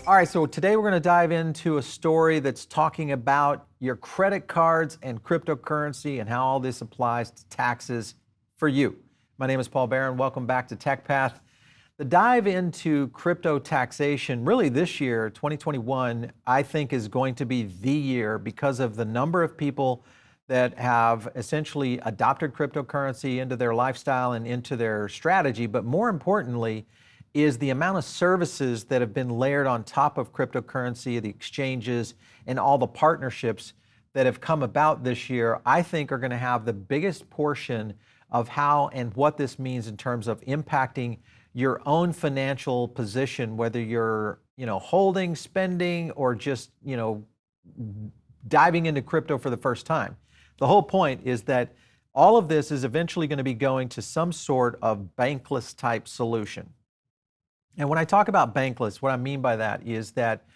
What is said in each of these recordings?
All right, so today we're going to dive into a story that's talking about your credit cards and cryptocurrency and how all this applies to taxes for you. My name is Paul Barron. Welcome back to TechPath. The dive into crypto taxation, really this year, 2021, I think is going to be the year because of the number of people that have essentially adopted cryptocurrency into their lifestyle and into their strategy, but more importantly, is the amount of services that have been layered on top of cryptocurrency, the exchanges, and all the partnerships that have come about this year, I think are going to have the biggest portion of how and what this means in terms of impacting your own financial position, whether you're, holding, spending, or just, diving into crypto for the first time. The whole point is that all of this is eventually going to be going to some sort of bankless type solution. And when I talk about bankless, what I mean by that is that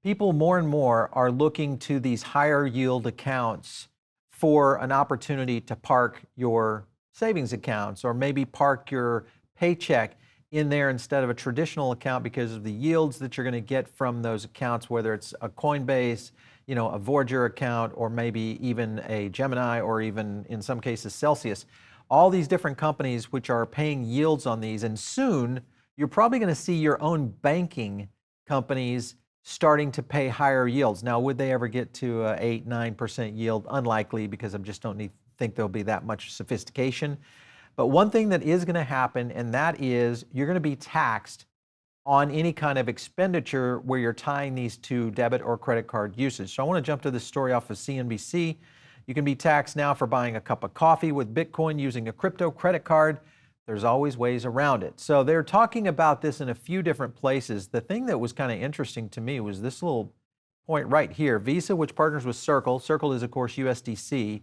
people more and more are looking to these higher yield accounts for an opportunity to park your savings accounts or maybe park your paycheck in there instead of a traditional account because of the yields that you're going to get from those accounts, whether it's a Coinbase, a Voyager account, or maybe even a Gemini, or even in some cases Celsius. All these different companies which are paying yields on these, and soon you're probably going to see your own banking companies starting to pay higher yields. Now, would they ever get to 8, 9% yield? Unlikely, because I just don't think there'll be that much sophistication. But one thing that is going to happen, and that is you're going to be taxed on any kind of expenditure where you're tying these to debit or credit card usage. So I want to jump to this story off of CNBC. You can be taxed now for buying a cup of coffee with Bitcoin using a crypto credit card. There's always ways around it. So they're talking about this in a few different places. The thing that was kind of interesting to me was this little point right here. Visa, which partners with Circle. Circle is, of course, USDC.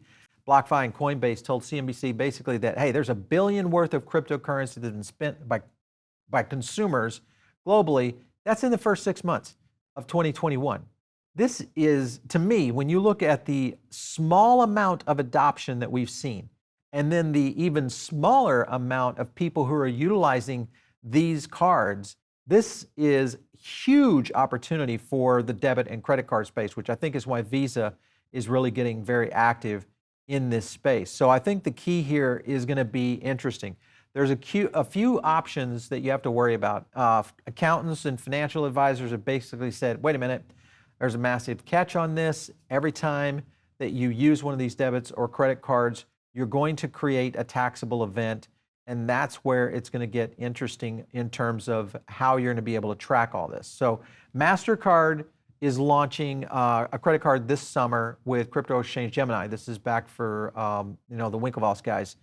BlockFi and Coinbase told CNBC basically that, hey, there's $1 billion worth of cryptocurrency that's been spent by consumers globally. That's in the first 6 months of 2021. This is, to me, when you look at the small amount of adoption that we've seen, and then the even smaller amount of people who are utilizing these cards, this is huge opportunity for the debit and credit card space, which I think is why Visa is really getting very active in this space. So I think the key here is going to be interesting. There's a few options that you have to worry about. Accountants and financial advisors have basically said, wait a minute, there's a massive catch on this. Every time that you use one of these debits or credit cards, you're going to create a taxable event, and that's where it's going to get interesting in terms of how you're going to be able to track all this. So Mastercard is launching a credit card this summer with crypto exchange Gemini. This is back for the Winklevoss guys.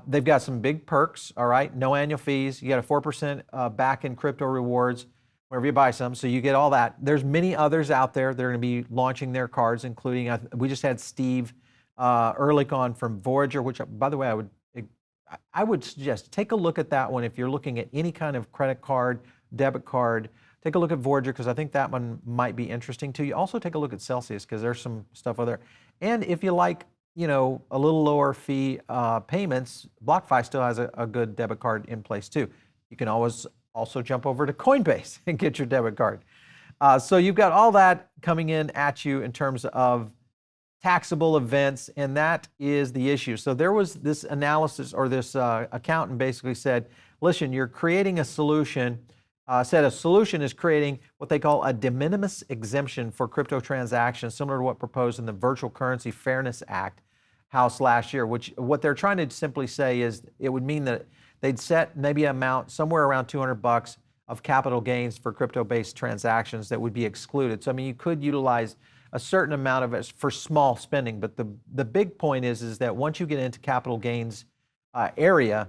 They've got some big perks, all right? No annual fees. You got a 4% back in crypto rewards whenever you buy some, so you get all that. There's many others out there that are going to be launching their cards, including, we just had Steve Ehrlich from Voyager, which, by the way, I would suggest take a look at that one if you're looking at any kind of credit card, debit card. Take a look at Voyager because I think that one might be interesting to you. Also take a look at Celsius because there's some stuff over there. And if you like, a little lower fee payments, BlockFi still has a good debit card in place too. You can always also jump over to Coinbase and get your debit card. So you've got all that coming in at you in terms of taxable events, and that is the issue. So there was this analysis, or this accountant basically said, listen, you're creating a solution, said a solution is creating what they call a de minimis exemption for crypto transactions, similar to what proposed in the Virtual Currency Fairness Act House last year, which what they're trying to simply say is it would mean that they'd set maybe an amount somewhere around $200 of capital gains for crypto-based transactions that would be excluded. So, I mean, you could utilize a certain amount of it for small spending, but the big point is that once you get into capital gains area,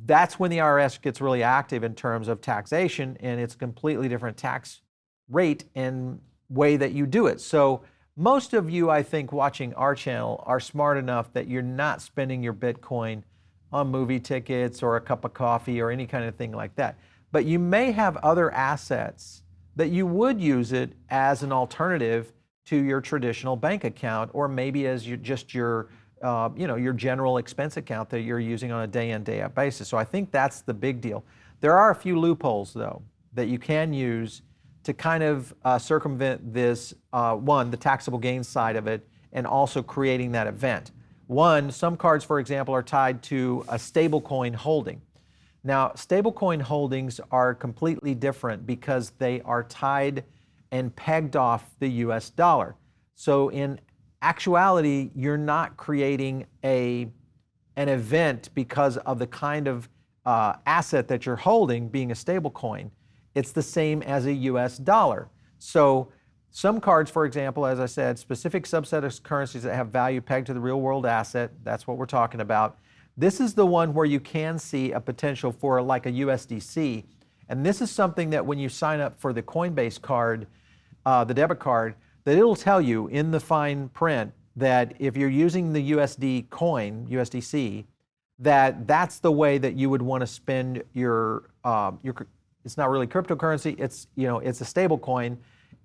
that's when the IRS gets really active in terms of taxation, and it's a completely different tax rate and way that you do it. So most of you, I think, watching our channel are smart enough that you're not spending your Bitcoin on movie tickets or a cup of coffee or any kind of thing like that. But you may have other assets that you would use it as an alternative to your traditional bank account, or maybe as your general expense account that you're using on a day in, day out basis. So I think that's the big deal. There are a few loopholes, though, that you can use to kind of circumvent this, the taxable gains side of it, and also creating that event. Some cards, for example, are tied to a stablecoin holding. Now, stablecoin holdings are completely different because they are tied and pegged off the US dollar. So in actuality, you're not creating an event because of the kind of asset that you're holding being a stablecoin. It's the same as a US dollar. So some cards, for example, as I said, specific subset of currencies that have value pegged to the real world asset, that's what we're talking about. This is the one where you can see a potential for like a USDC. And this is something that when you sign up for the Coinbase card, the debit card, that it'll tell you in the fine print that if you're using the USD coin, USDC, that's the way that you would want to spend your it's not really cryptocurrency, it's a stable coin,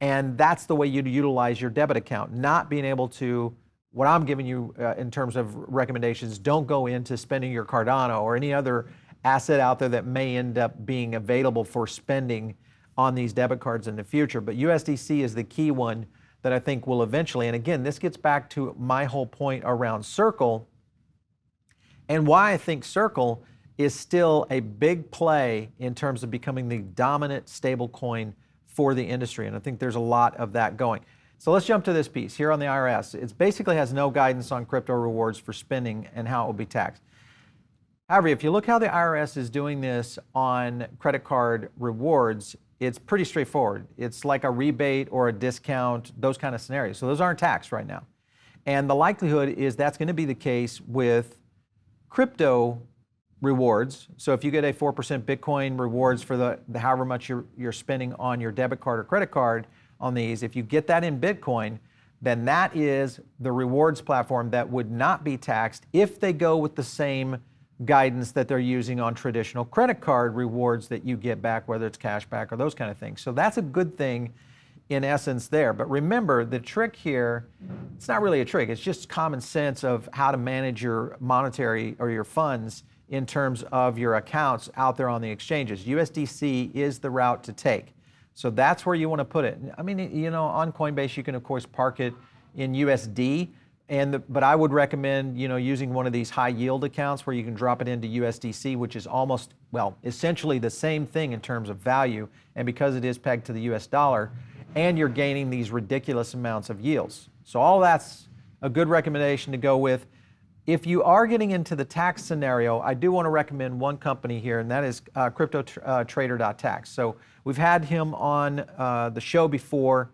and that's the way you'd utilize your debit account, not being able to, what I'm giving you in terms of recommendations, don't go into spending your Cardano or any other asset out there that may end up being available for spending on these debit cards in the future. But USDC is the key one that I think will eventually, and again, this gets back to my whole point around Circle and why I think Circle is still a big play in terms of becoming the dominant stable coin for the industry. And I think there's a lot of that going. So let's jump to this piece here on the IRS. It basically has no guidance on crypto rewards for spending and how it will be taxed. However, if you look how the IRS is doing this on credit card rewards, it's pretty straightforward. It's like a rebate or a discount, those kind of scenarios. So those aren't taxed right now. And the likelihood is that's going to be the case with crypto rewards. So if you get a 4% Bitcoin rewards for the however much you're spending on your debit card or credit card on these, if you get that in Bitcoin, then that is the rewards platform that would not be taxed if they go with the same guidance that they're using on traditional credit card rewards that you get back, whether it's cash back or those kind of things. So that's a good thing in essence there. But remember, the trick here, it's not really a trick, it's just common sense of how to manage your monetary or your funds in terms of your accounts out there on the exchanges. USDC is the route to take. So that's where you want to put it. I mean, on Coinbase, you can of course park it in USD, but I would recommend, using one of these high yield accounts where you can drop it into USDC, which is almost, essentially the same thing in terms of value. And because it is pegged to the US dollar, and you're gaining these ridiculous amounts of yields. So all that's a good recommendation to go with. If you are getting into the tax scenario, I do want to recommend one company here, and that is CryptoTrader.tax. So we've had him on the show before,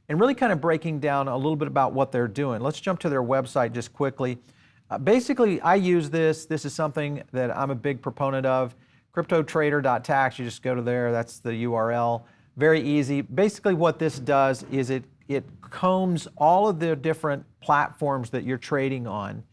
and really kind of breaking down a little bit about what they're doing. Let's jump to their website just quickly. Basically, I use this. This is something that I'm a big proponent of. CryptoTrader.tax, you just go to there, that's the URL. Very easy. Basically what this does is it combs all of the different platforms that you're trading on,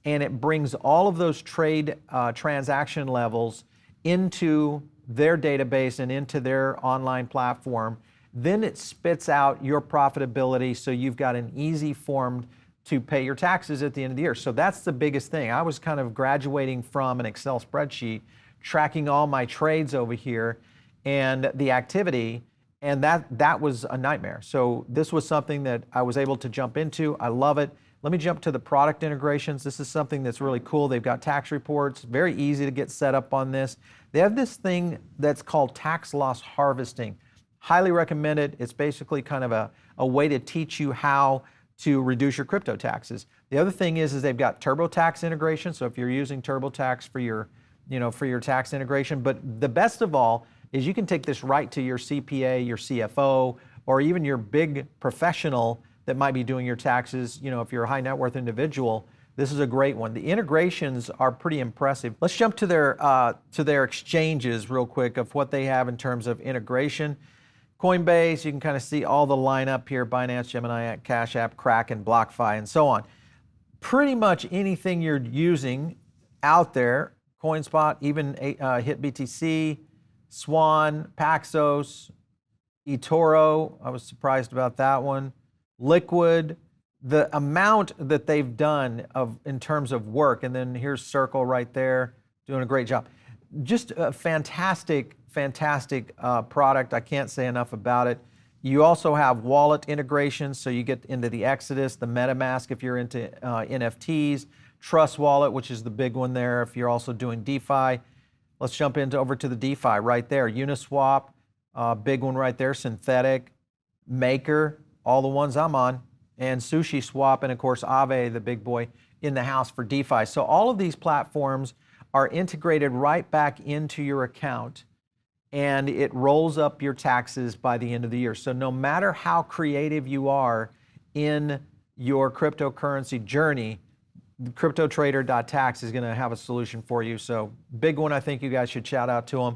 and it brings all of those trade transaction levels into their database and into their online platform. Then it spits out your profitability, so you've got an easy form to pay your taxes at the end of the year. So that's the biggest thing. I was kind of graduating from an Excel spreadsheet, tracking all my trades over here and the activity, and that was a nightmare. So this was something that I was able to jump into. I love it. Let me jump to the product integrations. This is something that's really cool. They've got tax reports, very easy to get set up on this. They have this thing that's called tax loss harvesting. Highly recommend it. It's basically kind of a way to teach you how to reduce your crypto taxes. The other thing is they've got TurboTax integration. So if you're using TurboTax for your tax integration, but the best of all is you can take this right to your CPA, your CFO, or even your big professional that might be doing your taxes. If you're a high net worth individual, this is a great one. The integrations are pretty impressive. Let's jump to their exchanges real quick of what they have in terms of integration. Coinbase, you can kind of see all the lineup here: Binance, Gemini, Cash App, Kraken, BlockFi, and so on. Pretty much anything you're using out there, CoinSpot, even HitBTC, Swan, Paxos, eToro, I was surprised about that one. Liquid, the amount that they've done in terms of work, and then here's Circle right there doing a great job. Just fantastic fantastic product. I can't say enough about it. You also have wallet integrations, so you get into the Exodus, the MetaMask if you're into NFTs, Trust Wallet, which is the big one there if you're also doing DeFi. Let's jump over to the DeFi right there. Uniswap, big one right there, Synthetic, Maker, all the ones I'm on, and Sushi Swap, and of course Aave, the big boy in the house for DeFi. So all of these platforms are integrated right back into your account, and it rolls up your taxes by the end of the year. So no matter how creative you are in your cryptocurrency journey, CryptoTrader.tax is going to have a solution for you. So big one, I think you guys should shout out to them.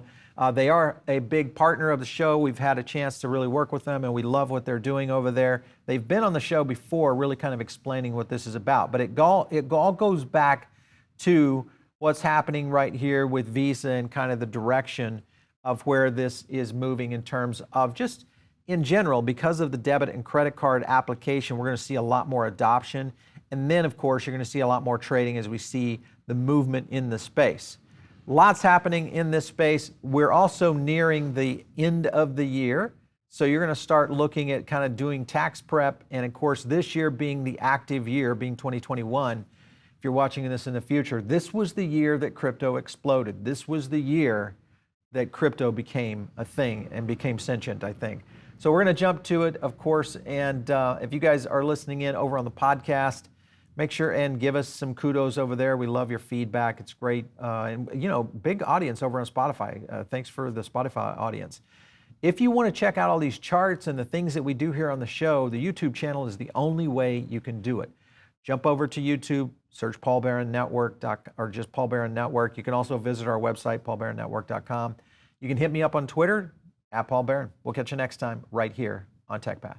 They are a big partner of the show. We've had a chance to really work with them, and we love what they're doing over there. They've been on the show before, really kind of explaining what this is about. But it all goes back to what's happening right here with Visa and kind of the direction of where this is moving in terms of just in general, because of the debit and credit card application, we're going to see a lot more adoption. And then, of course, you're going to see a lot more trading as we see the movement in the space. Lots happening in this space. We're also nearing the end of the year. So you're going to start looking at kind of doing tax prep. And of course, this year being the active year, being 2021, if you're watching this in the future, this was the year that crypto exploded. This was the year that crypto became a thing and became sentient, I think. So we're going to jump to it, of course. And if you guys are listening in over on the podcast, make sure and give us some kudos over there. We love your feedback. It's great. And, you know, big audience over on Spotify. Thanks for the Spotify audience. If you want to check out all these charts and the things that we do here on the show, the YouTube channel is the only way you can do it. Jump over to YouTube, search Paul Barron Network, or just Paul Barron Network. You can also visit our website, paulbarronnetwork.com. You can hit me up on Twitter, @Paul Barron. We'll catch you next time right here on TechPath.